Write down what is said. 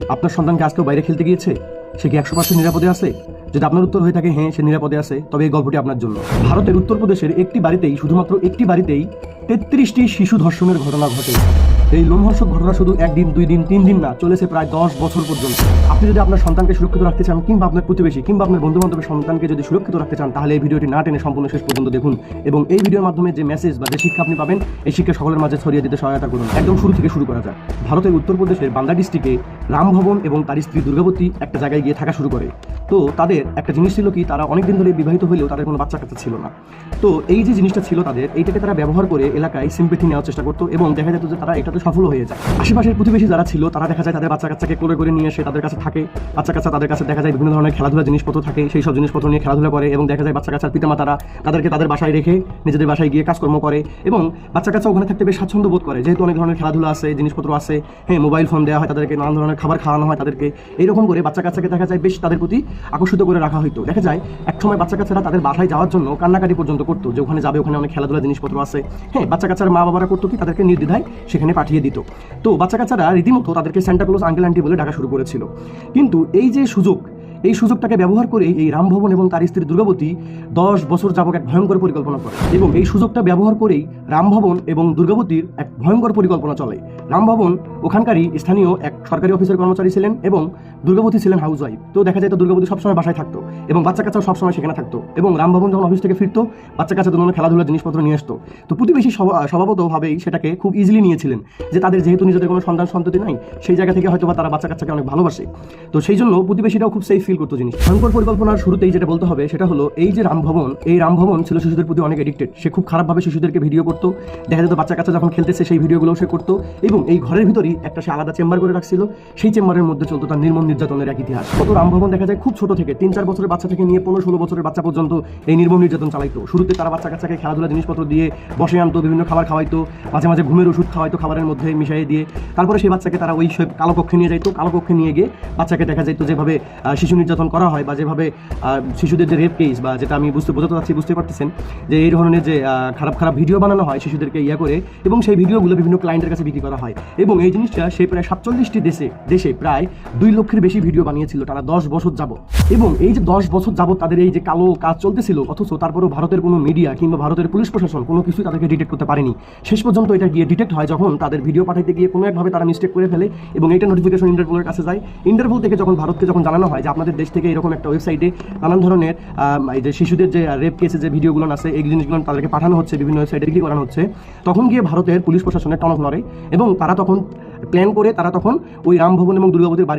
আপনার সন্তানকে আজকেও বাইরে খেলতে গিয়েছে? সে কি 100% নিরাপদে আছে? যদি আপনার উত্তর হয়ে থাকে হ্যাঁ সে নিরাপদে আছে, তবে এই গল্পটি আপনার জন্য। ভারতের উত্তরপ্রদেশের শুধুমাত্র একটি বাড়িতেই 33টি শিশু ধর্ষণের ঘটনা ঘটে। এই লোমহর্ষক ঘটনা শুধু একদিন, 2 দিন, 3 দিন না, চলেছে প্রায় 10 বছর পর্যন্ত। আপনি যদি আপনার সন্তানকে সুরক্ষিত রাখতে চান, কিংবা আপনার প্রতিবেশী কিংবা আপনার বন্ধু বান্ধবের সন্তানকে যদি সুরক্ষিত রাখতে চান, তাহলে এই ভিডিওটি না টেনে সম্পূর্ণ শেষ পর্যন্ত দেখুন এবং এই ভিডিওর মাধ্যমে যে মেসেজ বা যে শিক্ষা আপনি পাবেন, এই শিক্ষা সকলের মাঝে ছড়িয়ে দিতে সহায়তা করুন। একদম শুরু থেকে শুরু করা যায়। ভারতের উত্তরপ্রদেশের বান্দা ডিস্ট্রিক্টে রামভবন এবং তার স্ত্রী দুর্গাবতী একটা জায়গায় গিয়ে থাকা শুরু করে। তো তাদের একটা জিনিস ছিল কি, তারা অনেকদিন ধরে বিবাহিত হলেও তাদের কোনো বাচ্চা কাচ্চা ছিল না। তো এই যে জিনিসটা ছিল তাদের, এইটাকে তারা ব্যবহার করে এলাকায় সিম্পেথি নেওয়ার চেষ্টা করতো এবং দেখা যেত যে তারা এটাতে সফল হয়ে যায়। আশেপাশের প্রতিবেশী যারা ছিল তারা দেখা যায় তাদের বাচ্চা কাচ্চাকে কোলে করে নিয়ে এসে তাদের কাছে থাকে। বাচ্চা কাচ্চা তাদের কাছে দেখা যায় বিভিন্ন ধরনের খেলাধুলা জিনিসপত্র থাকে, সেই সব জিনিসপত্র নিয়ে খেলাধুলা করে এবং দেখা যায় বাচ্চা কাচ্চার পিতামাতারা তাদেরকে তাদের বাসায় রেখে নিজেদের বাসায় গিয়ে কাজকর্ম করে এবং বাচ্চা কাচ্চা ওখানে থাকতে বেশ স্বাচ্ছন্দ্য বোধ করে, যেহেতু অনেক ধরনের খেলাধুলা আছে, জিনিসপত্র আছে। হ্যাঁ, মোবাইল ফোন দেওয়া হয় তাদেরকে, নানান ধরনের খাবার খাওয়ানো হয় তাদেরকে। এইরকম করে বাচ্চা কাচ্চাকে দেখা যায় বেশ তাদের প্রতি আকর্ষিত করে রাখা হইতো। দেখা যায় একসময় বাচ্চা কাচ্চারা তাদের বাসায় যাওয়ার জন্য কান্নাকাটি পর্যন্ত করতো যে ওখানে যাবে, ওখানে অনেক খেলাধুলা জিনিসপত্র আছে। হ্যাঁ, বাচ্চা কাচ্চার মা বাবারা করতো কি, তাদেরকে নির্দ্বিধায় সেখানে পাঠিয়ে দিত। তো বাচ্চা কাচ্চারা রীতিমতো তাদেরকে সান্টা ক্লজ আঙ্কেল আন্টি বলে ডাকা শুরু করেছিল। কিন্তু এই সুযোগটাকে ব্যবহার করে এই রামভবন এবং তার স্ত্রী দুর্গাবতী 10 বছর যাবত এক ভয়ঙ্কর পরিকল্পনা করে এবং এই সুযোগটা ব্যবহার করেই রামভবন এবং দুর্গাবতীর এক ভয়ঙ্কর পরিকল্পনা চলে। রামভবন ওখানকারই স্থানীয় এক সরকারি অফিসের কর্মচারী ছিলেন এবং দুর্গাবতী ছিলেন হাউস ওয়াইফ। তো দেখা যায় তো দুর্গাবতী সবসময় বাসায় থাকতো এবং বাচ্চা কাচ্চাও সবসময় সেখানে থাকতো এবং রামভবন যখন অফিস থেকে ফিরতো, বাচ্চা কাচ্চা দুজনে খেলাধুলার জিনিসপত্র নিয়ে আসতো। তো প্রতিবেশী স্বভাবতভাবেই সেটাকে খুব ইজিলি নিয়েছিলেন যে তাদের যেহেতু নিজেদের কোনো সন্তান সন্ততি নাই, সেই জায়গা থেকে হয়তো বা তারা বাচ্চা কাচ্চাকে অনেক ভালোবাসে। তো সেই জন্য প্রতিবেশীরাও খুব সেফ ফিল করতো জিনিস। ভয়ঙ্কর পরিকল্পনার শুরুতেই যেটা বলতে হবে সেটা হলো এই যে রামভবন ছিল শিশুদের প্রতি অনেক এডিক্টেড। সে খুব খারাপভাবে শিশুদেরকে ভিডিও করতো। দেখা যেত বাচ্চা কাচ্চা যখন খেলতেছে সেই ভিডিওগুলো সে করতো এবং এই ঘরের ভিতরেই একটা সে আলাদা চেম্বার করে রাখছিল। সেই চেম্বারের মধ্যে চলতো তার নির্মম নির্যাতনের এক ইতিহাস। কত রামভবন দেখা যায় খুব ছোট থেকে 3-4 বছরের বাচ্চা থেকে নিয়ে 15-16 বছরের বাচ্চা পর্যন্ত এই নির্মম নির্যাতন চালাইতো। শুরুতে তারা বাচ্চা কাচ্চাকে খেলাধুলা জিনিসপত্র দিয়ে বসে আনতো, বিভিন্ন খাবার খাওয়াইতো, মাঝে মাঝে ঘুমের ওষুধ খাওয়াইতো খাবারের মধ্যে মিশিয়ে দিয়ে। তারপরে সেই বাচ্চাকে তারা ওই কালো কক্ষে নিয়ে যাইতো। কালো কক্ষে নিয়ে গিয়ে বাচ্চাকে দেখা যেত যেভাবে শিশু নির্যাতন করা হয় বা যেভাবে শিশুদের যে রেপ কেস বা যেটা আমি বুঝতে পারতেছেন যে এই ধরনের যে খারাপ ভিডিও বানানো হয় শিশুদেরকে করে এবং সেই ভিডিওগুলো বিভিন্ন ক্লায়েন্টের কাছে বিক্রি করা হয় এবং এই জিনিসটা সে প্রায় 47টি দেশে প্রায় 2 লক্ষের বেশি ভিডিও বানিয়েছিল টানা 10 বছর যাবত। এবং এই যে 10 বছর যাবত তাদের এই যে কালো কাজ চলতেছিল, অথচ তারপরেও ভারতের কোনো মিডিয়া কিংবা ভারতের পুলিশ প্রশাসন কোনো কিছুই তাদেরকে ডিটেক্ট করতে পারেনি। শেষ পর্যন্ত এটা গিয়ে ডিটেক্ট হয় যখন তাদের ভিডিও পাঠাইতে গিয়ে কোনো একভাবে তারা মিস্টেক করে ফেলে এবং এটা নোটিফিকেশন ইন্টারপোলের কাছে যায়। ইন্টারপোল থেকে ভারতকে জানানো হয় যে আপনাদের দেশ থেকে এরকম একটা ওয়েবসাইটে নানান ধরনের এই যে শিশুদের যে রেপ কেসে যে ভিডিওগুলো আছে এই জিনিসগুলো তাদেরকে পাঠানো হচ্ছে, বিভিন্ন ওয়েবসাইটে বিক্রি করানো হচ্ছে। তখন গিয়ে ভারতের পুলিশ প্রশাসনের টনক নড়ে এবং তারা তখন প্ল্যান করে ওই রামভবন এবং দুর্গাবতীর